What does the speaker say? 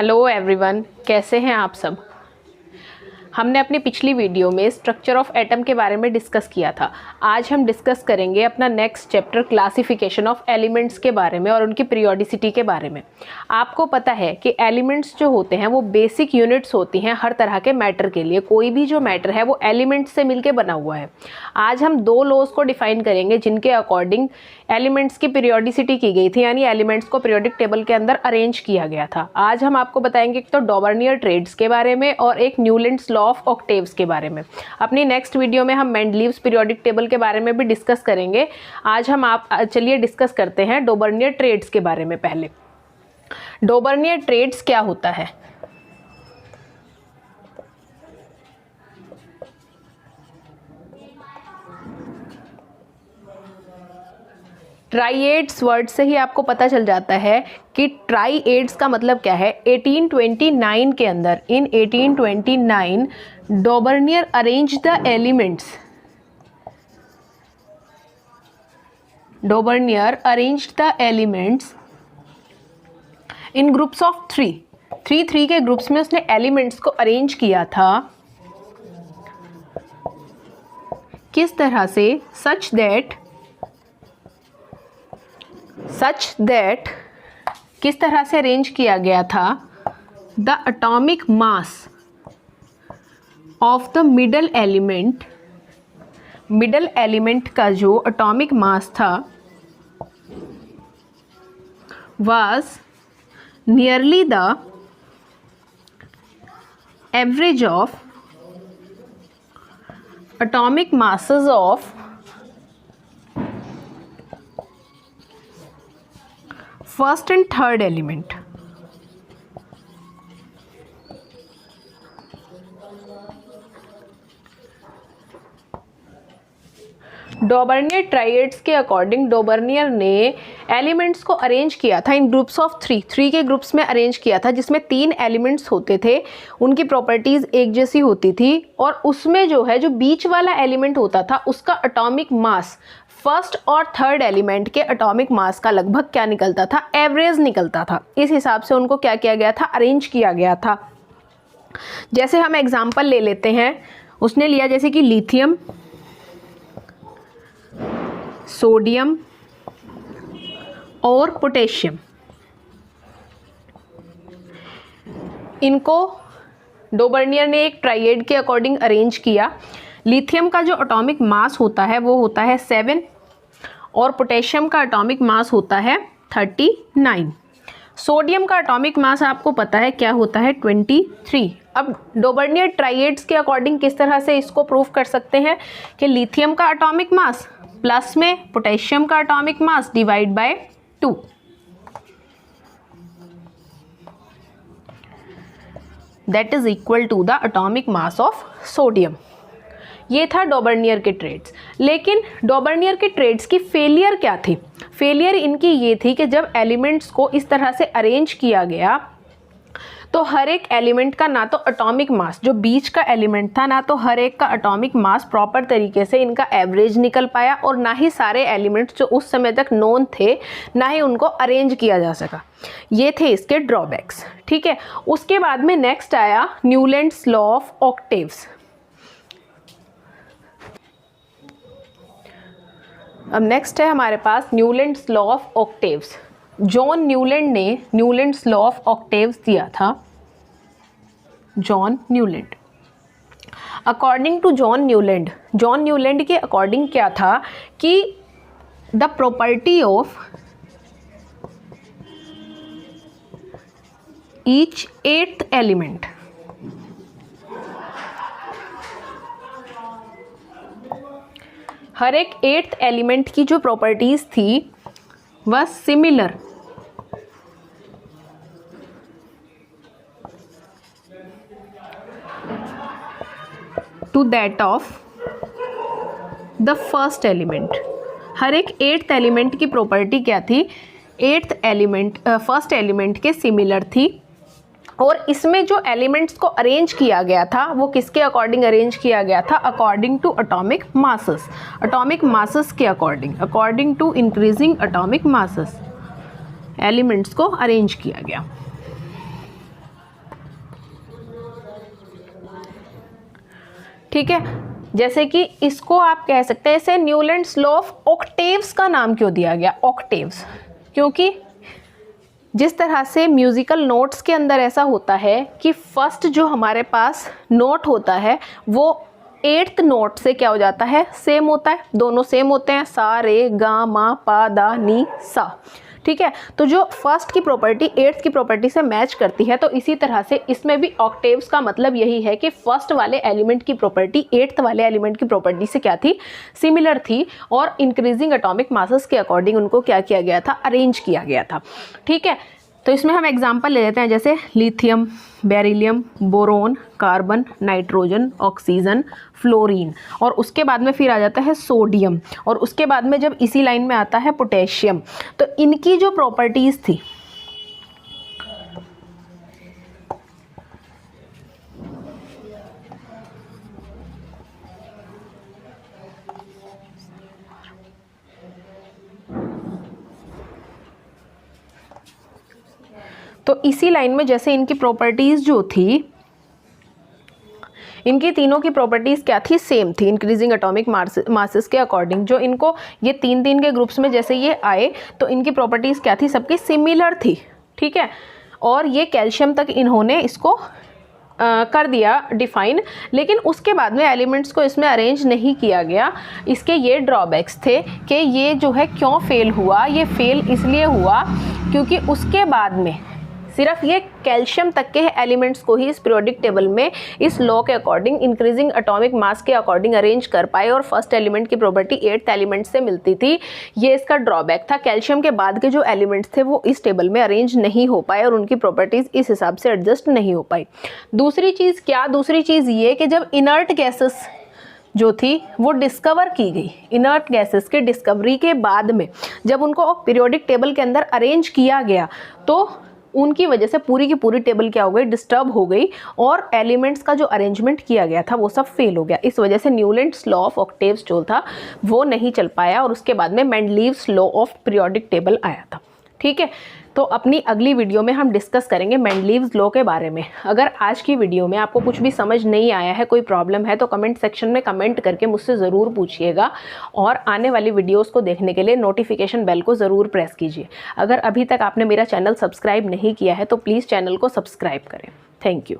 Hello everyone, कैसे हैं आप सब। हमने अपनी पिछली वीडियो में स्ट्रक्चर ऑफ एटम के बारे में डिस्कस किया था। आज हम डिस्कस करेंगे अपना next chapter classification of elements के बारे में और उनकी पीरियोडिसिटी के बारे में। आपको पता है कि एलिमेंट्स जो होते हैं वो बेसिक यूनिट्स होती हैं हर तरह के मैटर के लिए। कोई भी जो मैटर है वो एलिमेंट्स से मिलकर बना हुआ है। आज हम दो लॉज को डिफाइन करेंगे जिनके अकॉर्डिंग एलिमेंट्स की पीरियोडिसिटी की गई थी, यानी एलिमेंट्स को पीरियोडिक टेबल के अंदर अरेंज किया गया था। आज हम आपको बताएंगे एक तो डॉबर्नियर ट्रेड्स के बारे में और एक न्यूलैंड्स लॉ ऑफ ऑक्टेव्स के बारे में। अपनी नेक्स्ट वीडियो में हम मेंडलीव्स पीरियोडिक टेबल के बारे में भी डिस्कस करेंगे। आज हम चलिए डिस्कस करते हैं डॉबर्नियर ट्रेड्स के बारे में। पहले डॉबर्नियर ट्रेड्स क्या होता है। ट्राइएड्स वर्ड से ही आपको पता चल जाता है कि ट्राइएड्स का मतलब क्या है। 1829 के अंदर, इन 1829 डॉबर्नियर arrange the elements. डॉबर्नियर arranged the elements in groups of three के ग्रुप्स में उसने एलिमेंट्स को अरेंज किया था। किस तरह से? सच दैट किस तरह से अरेंज किया गया था? The atomic mass of the middle element का जो एटॉमिक मास था was nearly the average of atomic masses of first and third element. डॉबर्नियर ट्राइएड्स के अकॉर्डिंग डॉबर्नियर ने एलिमेंट्स को अरेंज किया था इन ग्रुप्स ऑफ थ्री के ग्रुप्स में अरेंज किया था, जिसमें 3 एलिमेंट्स होते थे। उनकी प्रॉपर्टीज़ एक जैसी होती थी और उसमें जो है जो बीच वाला एलिमेंट होता था उसका एटॉमिक मास फर्स्ट और थर्ड एलिमेंट के एटॉमिक मास का लगभग क्या निकलता था? एवरेज निकलता था। इस हिसाब से उनको क्या किया गया था? अरेंज किया गया था। जैसे हम एग्जाम्पल ले लेते हैं, उसने लिया जैसे कि लिथियम, सोडियम और पोटेशियम। इनको डॉबर्नियर ने एक ट्राइएड के अकॉर्डिंग अरेंज किया। लिथियम का जो एटॉमिक मास होता है वो होता है 7 और पोटेशियम का एटॉमिक मास होता है 39। सोडियम का एटॉमिक मास आपको पता है क्या होता है? 23। अब डॉबर्नियर ट्राइएड्स के अकॉर्डिंग किस तरह से इसको प्रूव कर सकते हैं कि लिथियम का एटॉमिक मास प्लस में पोटेशियम का atomic mass divide by 2। That is equal to the atomic mass of sodium. ये था डॉबर्नियर के ट्रेड्स। लेकिन डॉबर्नियर के ट्रेड्स की फेलियर क्या थी? फेलियर इनकी ये थी कि जब एलिमेंट्स को इस तरह से अरेंज किया गया तो हर एक एलिमेंट का ना तो एटॉमिक मास, जो बीच का एलिमेंट था, ना तो हर एक का एटॉमिक मास प्रॉपर तरीके से इनका एवरेज निकल पाया और ना ही सारे एलिमेंट्स जो उस समय तक नोन थे ना ही उनको अरेंज किया जा सका। ये थे इसके ड्रॉबैक्स। ठीक है, उसके बाद में नेक्स्ट आया न्यूलैंड्स लॉ ऑफ ऑक्टेव्स। अब नेक्स्ट है हमारे पास Newlands law of octaves. John Newland ने न्यूलैंड्स लॉ ऑफ ऑक्टेव्स दिया था। John Newland, according to John Newland के अकॉर्डिंग क्या था कि the property of each 8th element, हर एक 8th एलिमेंट की जो प्रॉपर्टीज थी वह similar to that of the first element. हर एक 8th एलिमेंट की प्रॉपर्टी क्या थी? 8th एलिमेंट फर्स्ट एलिमेंट के सिमिलर थी। और इसमें जो एलिमेंट्स को अरेंज किया गया था वो किसके अकॉर्डिंग अरेंज किया गया था? According to atomic masses. Atomic masses के according to increasing atomic masses elements को अरेंज किया गया। ठीक है, जैसे कि इसको आप कह सकते हैं, इसे न्यूलैंड्स लॉ ऑफ ऑक्टेव्स का नाम क्यों दिया गया, ऑक्टेव्स, क्योंकि जिस तरह से म्यूज़िकल नोट्स के अंदर ऐसा होता है कि फर्स्ट जो हमारे पास नोट होता है वो 8th नोट से क्या हो जाता है, सेम होता है, दोनों सेम होते हैं, सा रे गा मा पा दा नी सा, ठीक है। तो जो फर्स्ट की प्रॉपर्टी 8th की प्रॉपर्टी से मैच करती है, तो इसी तरह से इसमें भी ऑक्टेव्स का मतलब यही है कि फर्स्ट वाले एलिमेंट की प्रॉपर्टी 8th वाले एलिमेंट की प्रॉपर्टी से क्या थी, सिमिलर थी, और इंक्रीजिंग एटॉमिक मासेस के अकॉर्डिंग उनको क्या किया गया था, अरेंज किया गया था, ठीक है। तो इसमें हम एग्जांपल ले लेते हैं, जैसे lithium, beryllium, boron, carbon, nitrogen, oxygen, fluorine, और उसके बाद में फिर आ जाता है सोडियम, और उसके बाद में जब इसी लाइन में आता है पोटेशियम। तो इनकी जो प्रॉपर्टीज़ थी, तो इसी लाइन में जैसे इनकी प्रॉपर्टीज़ जो थी, इनकी तीनों की प्रॉपर्टीज़ क्या थी, सेम थी, इंक्रीजिंग एटॉमिक मासेस के अकॉर्डिंग। जो इनको ये 3-3 के ग्रुप्स में जैसे ये आए, तो इनकी प्रॉपर्टीज़ क्या थी, सबकी सिमिलर थी, ठीक है। और ये कैल्शियम तक इन्होंने इसको कर दिया डिफाइन, लेकिन उसके बाद में एलिमेंट्स को इसमें अरेंज नहीं किया गया। इसके ये ड्रॉबैक्स थे कि ये जो है क्यों फेल हुआ, ये फेल इसलिए हुआ क्योंकि उसके बाद में सिर्फ ये कैल्शियम तक के एलिमेंट्स को ही इस पीरियोडिक टेबल में इस लॉ के अकॉर्डिंग इंक्रीजिंग एटॉमिक मास के अकॉर्डिंग अरेंज कर पाए, और फर्स्ट एलिमेंट की प्रॉपर्टी 8th एलिमेंट से मिलती थी। ये इसका ड्रॉबैक था। कैल्शियम के बाद के जो एलिमेंट्स थे वो इस टेबल में अरेंज नहीं हो पाए और उनकी प्रॉपर्टीज़ इस हिसाब से एडजस्ट नहीं हो पाई। दूसरी चीज़ क्या, दूसरी चीज़ ये कि जब इनर्ट गैसेस जो थी वो डिस्कवर की गई, इनर्ट गैसेस के डिस्कवरी के बाद में जब उनको पीरियोडिक टेबल के अंदर अरेंज किया गया, तो उनकी वजह से पूरी की पूरी टेबल क्या हो गई, डिस्टर्ब हो गई, और एलिमेंट्स का जो अरेंजमेंट किया गया था वो सब फेल हो गया। इस वजह से न्यूलैंड्स लॉ ऑफ ऑक्टेव्स जो था वो नहीं चल पाया, और उसके बाद में Mendeleev's law of periodic table आया था, ठीक है। तो अपनी अगली वीडियो में हम डिस्कस करेंगे मेंडलीव्स लॉ के बारे में। अगर आज की वीडियो में आपको कुछ भी समझ नहीं आया है, कोई प्रॉब्लम है, तो कमेंट सेक्शन में कमेंट करके मुझसे ज़रूर पूछिएगा, और आने वाली वीडियोस को देखने के लिए नोटिफिकेशन बेल को ज़रूर प्रेस कीजिए। अगर अभी तक आपने मेरा चैनल सब्सक्राइब नहीं किया है तो प्लीज़ चैनल को सब्सक्राइब करें। Thank you.